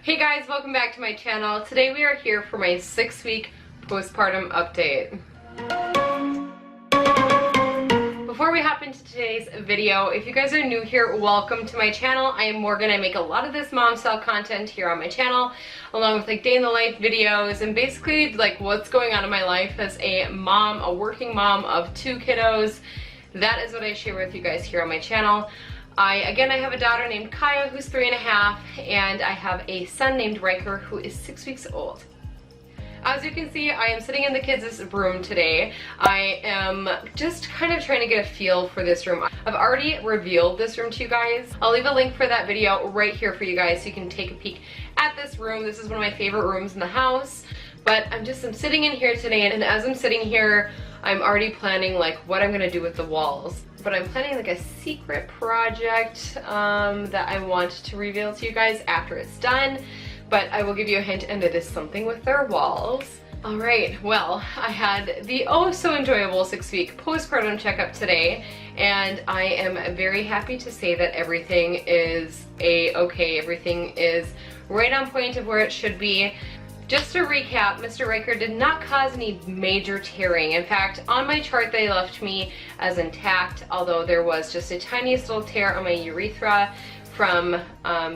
Hey guys, welcome back to my channel. Today we are here for my 6-week postpartum update. Before we hop into today's video, if you guys are new here, welcome to my channel. I am Morgan. I make a lot of this mom style content here on my channel, along with like day in the life videos and basically like what's going on in my life as a mom, a working mom of 2 kiddos. That is what I share with you guys here on my channel. I have a daughter named Kaya who's 3.5, and I have a son named Riker who is 6 weeks old. As you can see, I am sitting in the kids' room today. I am just kind of trying to get a feel for this room. I've already revealed this room to you guys. I'll leave a link for that video right here for you guys so you can take a peek at this room. This is one of my favorite rooms in the house. But I'm sitting in here today, and as I'm sitting here, I'm already planning like what I'm gonna do with the walls. But I'm planning like a secret project that I want to reveal to you guys after it's done. But I will give you a hint, and it is something with their walls. Alright, well, I had the oh so enjoyable 6-week postpartum checkup today, and I am very happy to say that everything is a-okay. Everything is right on point of where it should be. Just to recap, Mr. Riker did not cause any major tearing. In fact, on my chart they left me as intact, although there was just a tiniest little tear on my urethra from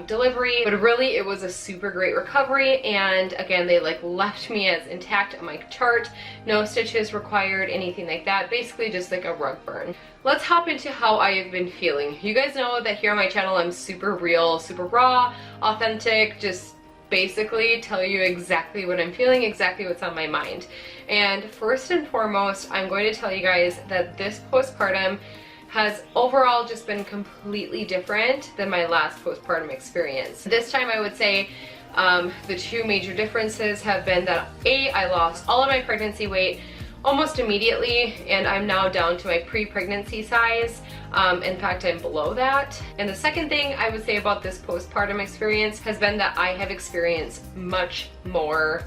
delivery, but really it was a super great recovery, and again they like left me as intact on my chart. No stitches required, anything like that, basically just like a rug burn. Let's hop into how I have been feeling. You guys know that here on my channel I'm super real, super raw, authentic, just basically tell you exactly what I'm feeling, exactly what's on my mind. And first and foremost, I'm going to tell you guys that this postpartum has overall just been completely different than my last postpartum experience. This time I would say the 2 major differences have been that I lost all of my pregnancy weight almost immediately, and I'm now down to my pre-pregnancy size. In fact, I'm below that. And the second thing I would say about this postpartum experience has been that I have experienced much more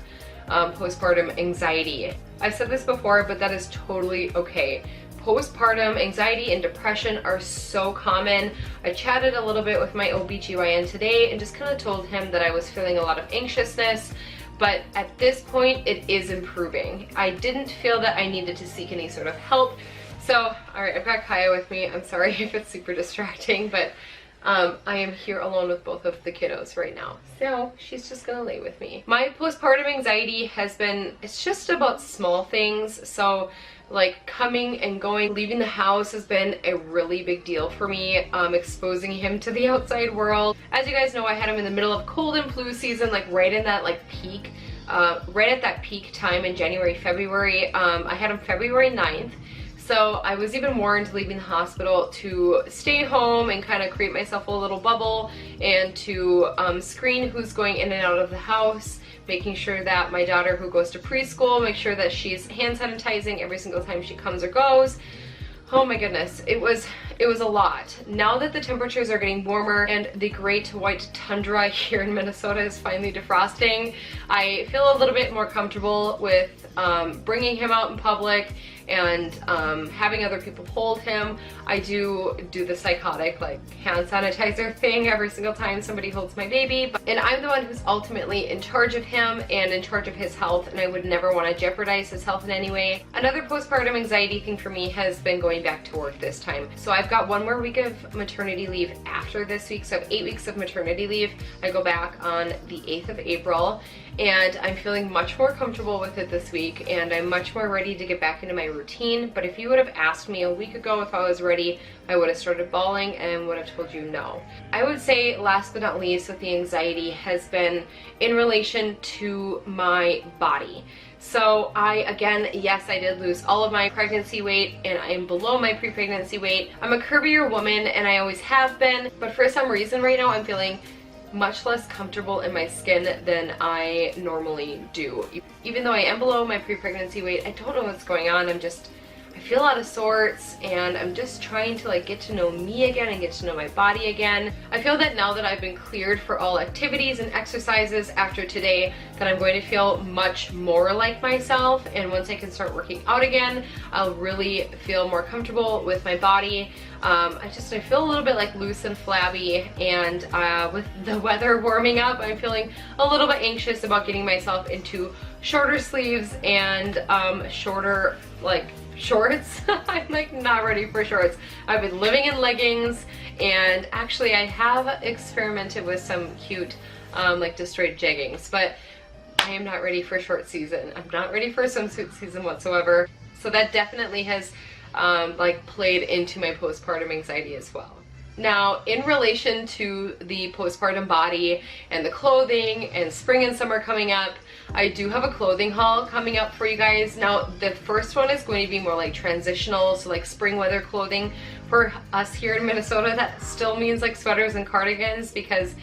postpartum anxiety. I've said this before, but that is totally okay. Postpartum anxiety and depression are so common. I chatted a little bit with my OBGYN today and just kind of told him that I was feeling a lot of anxiousness, but at this point it is improving. I didn't feel that I needed to seek any sort of help. So, alright, I've got Kaya with me. I'm sorry if it's super distracting, but I am here alone with both of the kiddos right now. So, she's just gonna lay with me. My postpartum anxiety has been, it's just about small things. So, like coming and going, leaving the house has been a really big deal for me, exposing him to the outside world. As you guys know, I had him in the middle of cold and flu season, like right in that like peak, right at that peak time in January, February. I had him February 9th. So I was even warned leaving the hospital to stay home and kind of create myself a little bubble and to screen who's going in and out of the house, making sure that my daughter who goes to preschool, make sure that she's hand sanitizing every single time she comes or goes. Oh my goodness, it was a lot. Now that the temperatures are getting warmer and the great white tundra here in Minnesota is finally defrosting, I feel a little bit more comfortable with bringing him out in public and having other people hold him. I do the psychotic like hand sanitizer thing every single time somebody holds my baby, and I'm the one who's ultimately in charge of him and in charge of his health, and I would never want to jeopardize his health in any way. Another postpartum anxiety thing for me has been going back to work this time. So I've got 1 more week of maternity leave after this week, so I have 8 weeks of maternity leave. I go back on the 8th of April, and I'm feeling much more comfortable with it this week, and I'm much more ready to get back into my routine. But if you would have asked me a week ago if I was ready, I would have started bawling and would have told you no. I would say last but not least with the anxiety has been in relation to my body. So again, yes, I did lose all of my pregnancy weight, and I am below my pre-pregnancy weight. I'm a curvier woman, and I always have been, but for some reason right now I'm feeling much less comfortable in my skin than I normally do. Even though I am below my pre-pregnancy weight, I don't know what's going on. I feel out of sorts, and I'm just trying to like get to know me again and get to know my body again. I feel that now that I've been cleared for all activities and exercises after today, that I'm going to feel much more like myself, and once I can start working out again, I'll really feel more comfortable with my body. I feel a little bit like loose and flabby, and with the weather warming up, I'm feeling a little bit anxious about getting myself into shorter sleeves and shorter like shorts. I'm like not ready for shorts. I've been living in leggings, and actually I have experimented with some cute like destroyed jeggings, but I am not ready for short season. I'm not ready for swimsuit season whatsoever. So that definitely has like played into my postpartum anxiety as well. Now, in relation to the postpartum body and the clothing and spring and summer coming up, I do have a clothing haul coming up for you guys. Now, the first one is going to be more like transitional, so like spring weather clothing for us here in Minnesota. That still means like sweaters and cardigans, because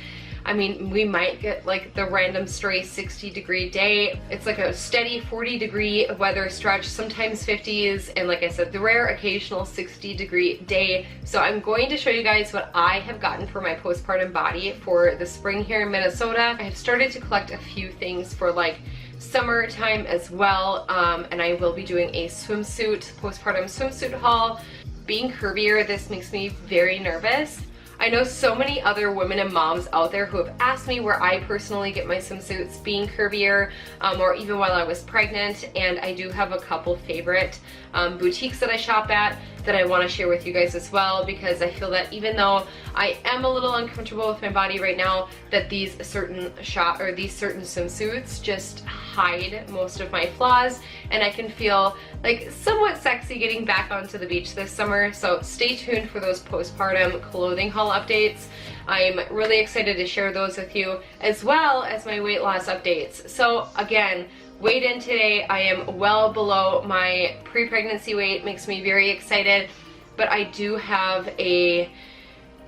I mean, we might get like the random stray 60-degree day. It's like a steady 40-degree weather stretch, sometimes 50s, and like I said, the rare occasional 60-degree day. So I'm going to show you guys what I have gotten for my postpartum body for the spring here in Minnesota. I have started to collect a few things for like summertime as well, and I will be doing a postpartum swimsuit haul. Being curvier, this makes me very nervous. I know so many other women and moms out there who have asked me where I personally get my swimsuits, being curvier, or even while I was pregnant, and I do have a couple favorite boutiques that I shop at that I want to share with you guys as well, because I feel that even though I am a little uncomfortable with my body right now, that these certain swimsuits just hide most of my flaws, and I can feel like somewhat sexy getting back onto the beach this summer. So stay tuned for those postpartum clothing haul updates. I'm really excited to share those with you, as well as my weight loss updates. So again, weighed in today. I am well below my pre-pregnancy weight. Makes me very excited, but I do have a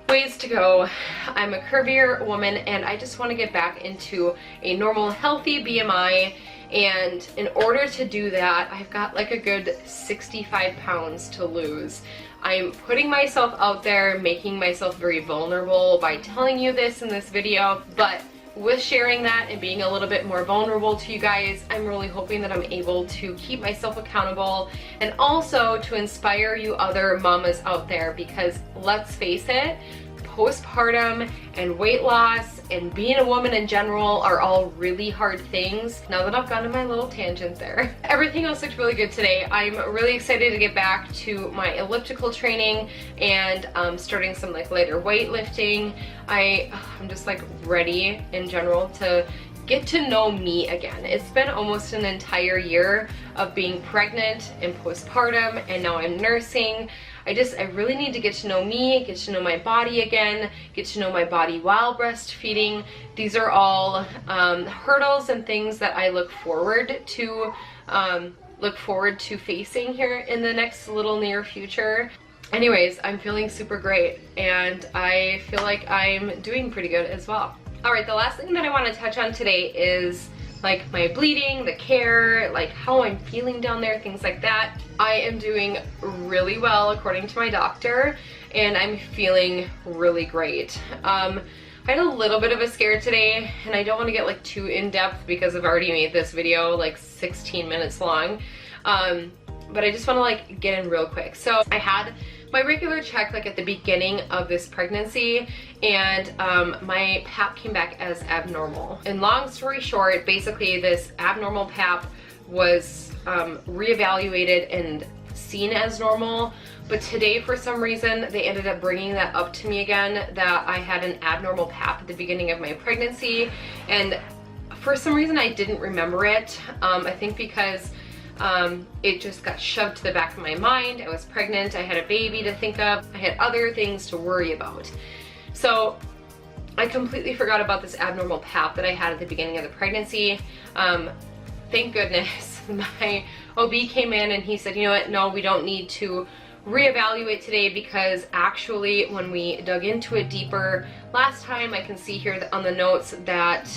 ways to go. I'm a curvier woman, and I just want to get back into a normal, healthy BMI. And in order to do that, I've got like a good 65 pounds to lose. I'm putting myself out there, making myself very vulnerable by telling you this in this video, but with sharing that and being a little bit more vulnerable to you guys, I'm really hoping that I'm able to keep myself accountable and also to inspire you other mamas out there, because let's face it, postpartum and weight loss and being a woman in general are all really hard things. Now that I've gone on my little tangent there, everything else looked really good today. I'm really excited to get back to my elliptical training and starting some like lighter weightlifting. I'm just like ready in general to get to know me again. It's been almost an entire year of being pregnant and postpartum, and now I'm nursing. I really need to get to know me, get to know my body again, get to know my body while breastfeeding. These are all hurdles and things that I look forward to facing here in the next little near future. Anyways, I'm feeling super great, and I feel like I'm doing pretty good as well. Alright, the last thing that I want to touch on today is like my bleeding, the care, like how I'm feeling down there, things like that. I am doing really well according to my doctor, and I'm feeling really great. I had a little bit of a scare today, and I don't want to get like too in-depth because I've already made this video like 16 minutes long, but I just want to like get in real quick. So I had my regular check like at the beginning of this pregnancy, and my pap came back as abnormal. And long story short, basically this abnormal pap was reevaluated and seen as normal, but today for some reason they ended up bringing that up to me again, that I had an abnormal pap at the beginning of my pregnancy, and for some reason I didn't remember it. I think because it just got shoved to the back of my mind. I was pregnant, I had a baby to think of, I had other things to worry about. So I completely forgot about this abnormal pap that I had at the beginning of the pregnancy. Thank goodness my OB came in and he said, you know what, no, we don't need to reevaluate today, because actually when we dug into it deeper last time, I can see here on the notes that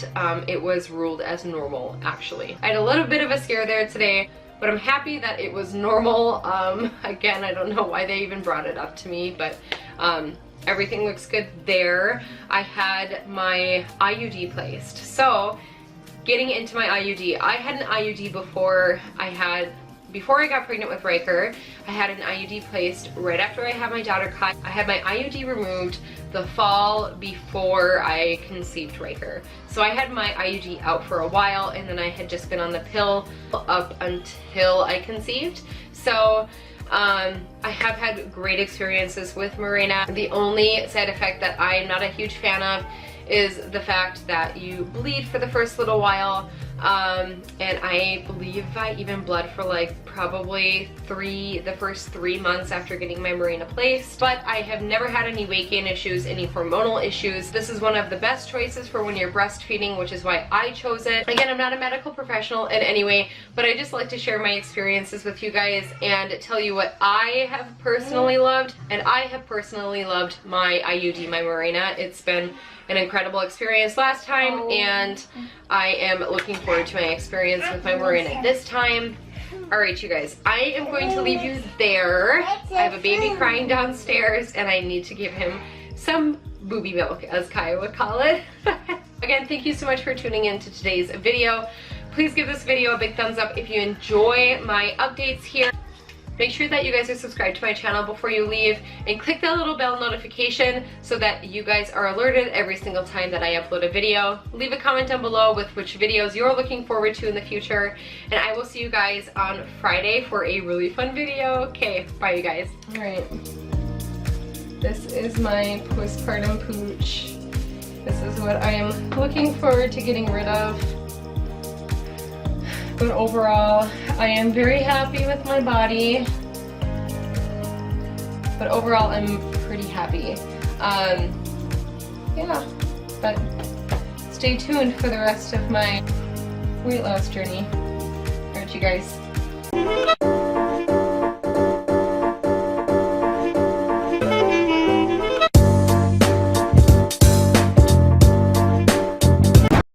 it was ruled as normal actually. I had a little bit of a scare there today, but I'm happy that it was normal. Again, I don't know why they even brought it up to me, but everything looks good there. I had my IUD placed. So getting into my IUD, I had an IUD before. I had before I got pregnant with Riker, I had an IUD placed right after I had my daughter Kai. I had my IUD removed the fall before I conceived Riker. So I had my IUD out for a while, and then I had just been on the pill up until I conceived. So I have had great experiences with Mirena. The only side effect that I'm not a huge fan of is the fact that you bleed for the first little while, and I believe I even bled for like probably the first 3 months after getting my Mirena placed. But I have never had any weight gain issues, any hormonal issues. This is one of the best choices for when you're breastfeeding, which is why I chose it. Again, I'm not a medical professional in any way, but I just like to share my experiences with you guys and tell you what I have personally loved. And I have personally loved my IUD, my Mirena. It's been an incredible experience last time, and I am looking forward to my experience with my Mirena this time. Alright, you guys, I am going to leave you there. I have a baby crying downstairs, and I need to give him some booby milk, as Kaya would call it. Again, thank you so much for tuning in to today's video. Please give this video a big thumbs up if you enjoy my updates here. Make sure that you guys are subscribed to my channel before you leave, and click that little bell notification so that you guys are alerted every single time that I upload a video. Leave a comment down below with which videos you're looking forward to in the future, and I will see you guys on Friday for a really fun video. Okay, bye you guys. Alright, this is my postpartum pooch. This is what I am looking forward to getting rid of. But overall, I am very happy with my body. But overall, I'm pretty happy. Yeah, but stay tuned for the rest of my weight loss journey. Alright, you guys.